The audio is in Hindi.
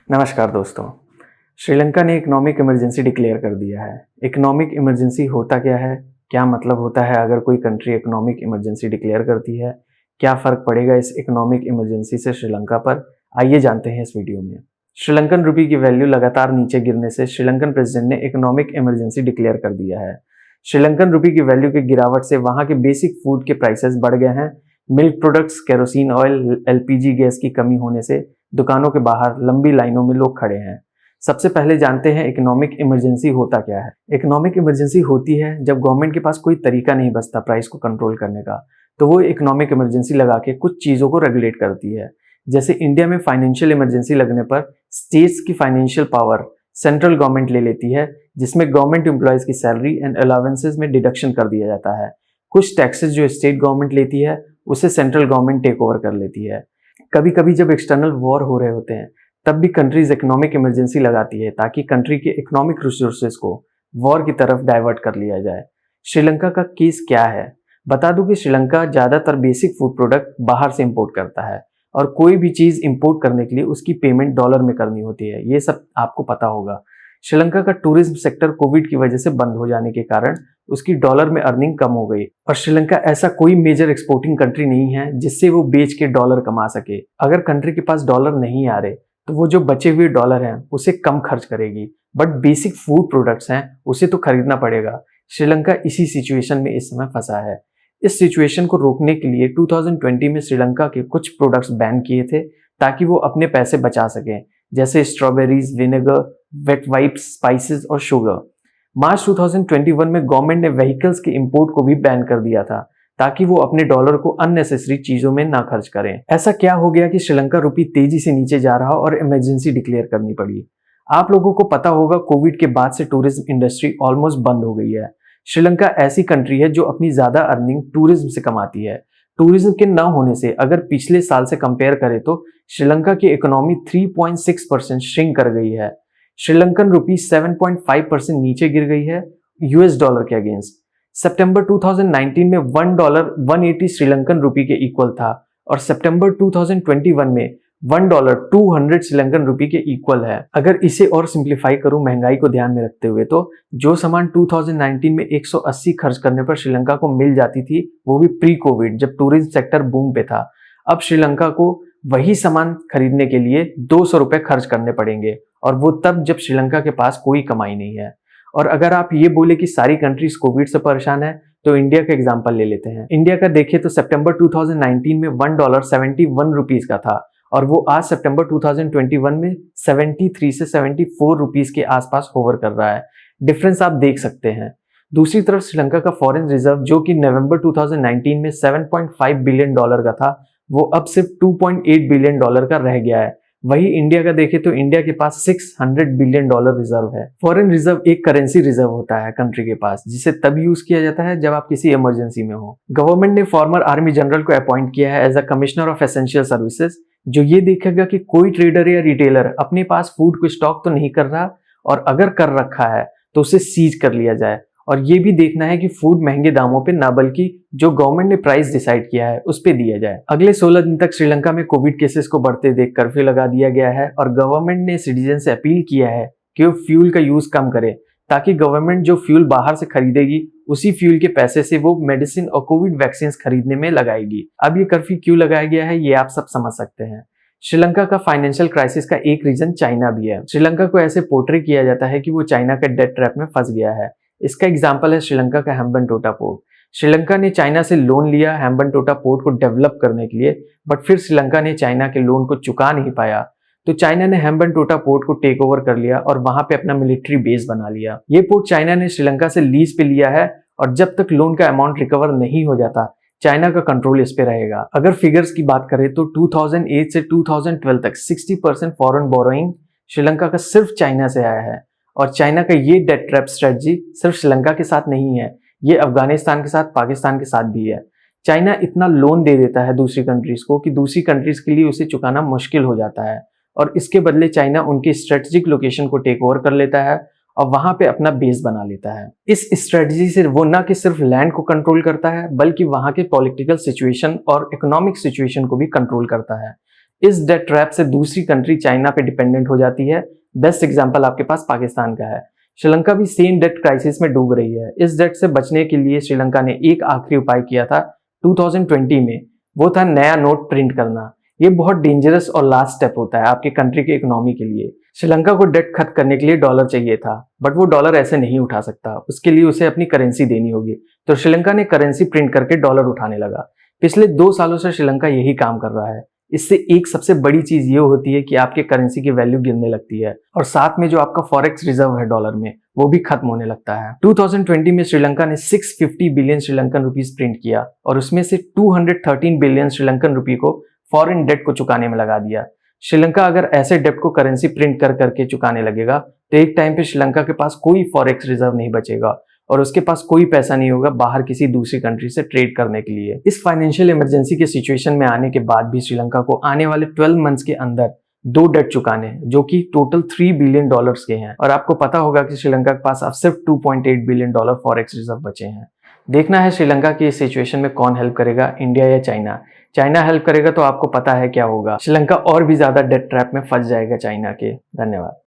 नमस्कार दोस्तों। श्रीलंका ने इकोनॉमिक इमरजेंसी डिक्लेयर कर दिया है। इकोनॉमिक इमरजेंसी होता क्या है, क्या मतलब होता है अगर कोई कंट्री इकोनॉमिक इमरजेंसी डिक्लेयर करती है, क्या फ़र्क पड़ेगा इस इकोनॉमिक इमरजेंसी से श्रीलंका पर, आइए जानते हैं इस वीडियो में। श्रीलंकन रुपये की वैल्यू लगातार नीचे गिरने से श्रीलंकन प्रेसिडेंट ने इकोनॉमिक इमरजेंसी डिक्लेयर कर दिया है। श्रीलंकन रुपये की वैल्यू की गिरावट से वहाँ के बेसिक फूड के प्राइसेस बढ़ गए हैं। Milk products, kerosene oil, LPG gas की कमी होने से दुकानों के बाहर लंबी लाइनों में लोग खड़े हैं। सबसे पहले जानते हैं इकोनॉमिक इमरजेंसी होता क्या है। इकोनॉमिक इमरजेंसी होती है जब गवर्नमेंट के पास कोई तरीका नहीं बचता प्राइस को कंट्रोल करने का, तो वो इकोनॉमिक इमरजेंसी लगा के कुछ चीज़ों को रेगुलेट करती है। जैसे इंडिया में फाइनेंशियल इमरजेंसी लगने पर स्टेट्स की फाइनेंशियल पावर सेंट्रल गवर्नमेंट ले लेती है, जिसमें गवर्नमेंट एम्प्लॉयज की सैलरी एंड अलावेंसेज में डिडक्शन कर दिया जाता है। कुछ टैक्सेस जो स्टेट गवर्नमेंट लेती है उसे सेंट्रल गवर्नमेंट टेक ओवर कर लेती है। कभी कभी जब एक्सटर्नल वॉर हो रहे होते हैं तब भी कंट्रीज इकोनॉमिक इमरजेंसी लगाती है ताकि कंट्री के इकोनॉमिक रिसोर्सेज को वॉर की तरफ डाइवर्ट कर लिया जाए। श्रीलंका का केस क्या है, बता दूं कि श्रीलंका ज्यादातर बेसिक फूड प्रोडक्ट बाहर से इंपोर्ट करता है और कोई भी चीज इंपोर्ट करने के लिए उसकी पेमेंट डॉलर में करनी होती है। ये सब आपको पता होगा। श्रीलंका का टूरिज्म सेक्टर कोविड की वजह से बंद हो जाने के कारण उसकी डॉलर में अर्निंग कम हो गई और श्रीलंका ऐसा कोई मेजर एक्सपोर्टिंग कंट्री नहीं है जिससे वो बेच के डॉलर कमा सके। अगर कंट्री के पास डॉलर नहीं आ रहे तो वो जो बचे हुए डॉलर हैं उसे कम खर्च करेगी, बट बेसिक फूड प्रोडक्ट्स हैं उसे तो खरीदना पड़ेगा। श्रीलंका इसी सिचुएशन में इस समय फंसा है। इस सिचुएशन को रोकने के लिए 2020 में श्रीलंका के कुछ प्रोडक्ट्स बैन किए थे ताकि वो अपने पैसे बचा सकें, जैसे strawberries, vinegar, wet wipes, spices और शुगर। मार्च 2021 में गवर्नमेंट ने व्हीकल्स के इंपोर्ट को भी बैन कर दिया था ताकि वो अपने डॉलर को अननेसेसरी चीजों में ना खर्च करें। ऐसा क्या हो गया कि श्रीलंका रुपी तेजी से नीचे जा रहा और इमरजेंसी डिक्लेयर करनी पड़ी। आप लोगों को पता होगा कोविड के बाद से टूरिज्म इंडस्ट्री ऑलमोस्ट बंद हो गई है। श्रीलंका ऐसी कंट्री है जो अपनी ज्यादा अर्निंग टूरिज्म से कमाती है। टूरिज्म के न होने से अगर पिछले साल से कंपेयर करें तो श्रीलंका की इकोनॉमी 3.6% श्रिंक कर गई है। श्रीलंकन रुपी 7.5% नीचे गिर गई है यूएस डॉलर के अगेंस्ट। सितंबर 2019 में $1 180 श्रीलंकन रुपी के इक्वल था और सितंबर 2021 में $1 200 श्रीलंकन रुपी के इक्वल है। अगर इसे और सिंप्लीफाई करूं महंगाई को ध्यान में रखते हुए, तो जो सामान 2019 में 180 खर्च करने पर श्रीलंका को मिल जाती थी, वो भी प्री कोविड जब टूरिज्म सेक्टर बूम पे था, अब श्रीलंका को वही सामान खरीदने के लिए 200 रुपए खर्च करने पड़ेंगे, और वो तब जब श्रीलंका के पास कोई कमाई नहीं है। और अगर आप ये बोले कि सारी कंट्रीज कोविड से परेशान है, तो इंडिया का एग्जांपल ले लेते हैं। इंडिया का देखें तो सितंबर 2019 में $1 71 रुपीज का था और वो आज सितंबर 2021 में 73 से 74 रुपीज के आसपास होवर कर रहा है। डिफरेंस आप देख सकते हैं। दूसरी तरफ श्रीलंका का फॉरेन रिजर्व जो कि नवंबर 2019 में $7.5 बिलियन का था, वो अब सिर्फ $2.8 बिलियन का रह गया है। वही इंडिया का देखें तो इंडिया के पास $600 बिलियन रिजर्व है। फॉरेन रिजर्व एक करेंसी रिजर्व होता है कंट्री के पास, जिसे तब यूज किया जाता है जब आप किसी इमरजेंसी में हो। गवर्नमेंट ने फॉर्मर आर्मी जनरल को अपॉइंट किया है as a commissioner of essential services, जो ये देखेगा कि कोई ट्रेडर या रिटेलर अपने पास फूड को स्टॉक तो नहीं कर रहा, और अगर कर रखा है तो उसे सीज कर लिया जाए। और ये भी देखना है कि फूड महंगे दामों पे ना बल्कि जो गवर्नमेंट ने प्राइस डिसाइड किया है उस पे दिया जाए। अगले 16 दिन तक श्रीलंका में कोविड केसेस को बढ़ते देख कर्फ्यू लगा दिया गया है और गवर्नमेंट ने सिटीजन से अपील किया है कि वो फ्यूल का यूज कम करे, ताकि गवर्नमेंट जो फ्यूल बाहर से खरीदेगी उसी फ्यूल के पैसे से वो मेडिसिन और कोविड वैक्सीन खरीदने में लगाएगी। अब ये कर्फ्यू क्यों लगाया गया है ये आप सब समझ सकते हैं। श्रीलंका का फाइनेंशियल क्राइसिस का एक रीजन चाइना भी है। श्रीलंका को ऐसे पोर्ट्रे किया जाता है कि वो चाइना के डेट ट्रैप में फंस गया है। इसका एग्जाम्पल है श्रीलंका का हैम्बनटोटा पोर्ट। श्रीलंका ने चाइना से लोन लिया हैम्बनटोटा पोर्ट को डेवलप करने के लिए, बट फिर श्रीलंका ने चाइना के लोन को चुका नहीं पाया, तो चाइना ने हैम्बनटोटा पोर्ट को टेक ओवर कर लिया और वहां पे अपना मिलिट्री बेस बना लिया। ये पोर्ट चाइना ने श्रीलंका से लीज पे लिया है और जब तक लोन का अमाउंट रिकवर नहीं हो जाता चाइना का कंट्रोल इस पे रहेगा। अगर फिगर्स की बात करें तो 2008 से 2012 तक 60% फॉरेन बोरोइंग श्रीलंका का सिर्फ चाइना से आया है। और चाइना का ये डेट ट्रैप स्ट्रेटजी सिर्फ श्रीलंका के साथ नहीं है, ये अफगानिस्तान के साथ, पाकिस्तान के साथ भी है। चाइना इतना लोन दे देता है दूसरी कंट्रीज को कि दूसरी कंट्रीज के लिए उसे चुकाना मुश्किल हो जाता है, और इसके बदले चाइना उनके स्ट्रेटेजिक लोकेशन को टेक ओवर कर लेता है और वहां पे अपना बेस बना लेता है। इस स्ट्रेटजी से वो न कि सिर्फ लैंड को कंट्रोल करता है बल्कि वहां के पॉलिटिकल सिचुएशन और इकोनॉमिक सिचुएशन को भी कंट्रोल करता है। इस डेट ट्रैप से दूसरी कंट्री चाइना पे डिपेंडेंट हो जाती है। बेस्ट एग्जांपल आपके पास पाकिस्तान का है। श्रीलंका भी सेम डेट क्राइसिस में डूब रही है। इस डेट से बचने के लिए श्रीलंका ने एक आखिरी उपाय किया था 2020 में, वो था नया नोट प्रिंट करना। ये बहुत डेंजरस और लास्ट स्टेप होता है आपके कंट्री के इकोनॉमी के लिए। श्रीलंका को डेट खत्म करने के लिए डॉलर चाहिए था, बट वो डॉलर ऐसे नहीं उठा सकता, उसके लिए उसे अपनी करेंसी देनी होगी। तो श्रीलंका ने करेंसी प्रिंट करके डॉलर उठाने लगा। पिछले 2 सालों से श्रीलंका यही काम कर रहा है। इससे एक सबसे बड़ी चीज ये होती है कि आपके करेंसी की वैल्यू गिरने लगती है और साथ में जो आपका फॉरेक्स रिजर्व है डॉलर में, वो भी खत्म होने लगता है। 2020 में श्रीलंका ने 650 बिलियन श्रीलंकन रुपीस प्रिंट किया और उसमें से 213 बिलियन श्रीलंकन रुपी को फॉरेन डेट को चुकाने में लगा दिया। श्रीलंका अगर ऐसे डेट को करेंसी प्रिंट कर करके चुकाने लगेगा तो एक टाइम पे श्रीलंका के पास कोई फॉरेक्स रिजर्व नहीं बचेगा और उसके पास कोई पैसा नहीं होगा बाहर किसी दूसरी कंट्री से ट्रेड करने के लिए। इस फाइनेंशियल इमरजेंसी के सिचुएशन में आने के बाद भी श्रीलंका को आने वाले 12 मंथ्स के अंदर 2 डेट चुकाने हैं, जो कि टोटल $3 बिलियन के हैं। और आपको पता होगा कि श्रीलंका के पास अब सिर्फ $2.8 बिलियन फॉरेक्स रिजर्व बचे हैं। देखना है श्रीलंका की इस सिचुएशन में कौन हेल्प करेगा, इंडिया या चाइना। चाइना हेल्प करेगा तो आपको पता है क्या होगा, श्रीलंका और भी ज्यादा डेट ट्रैप में फंस जाएगा चाइना के। धन्यवाद।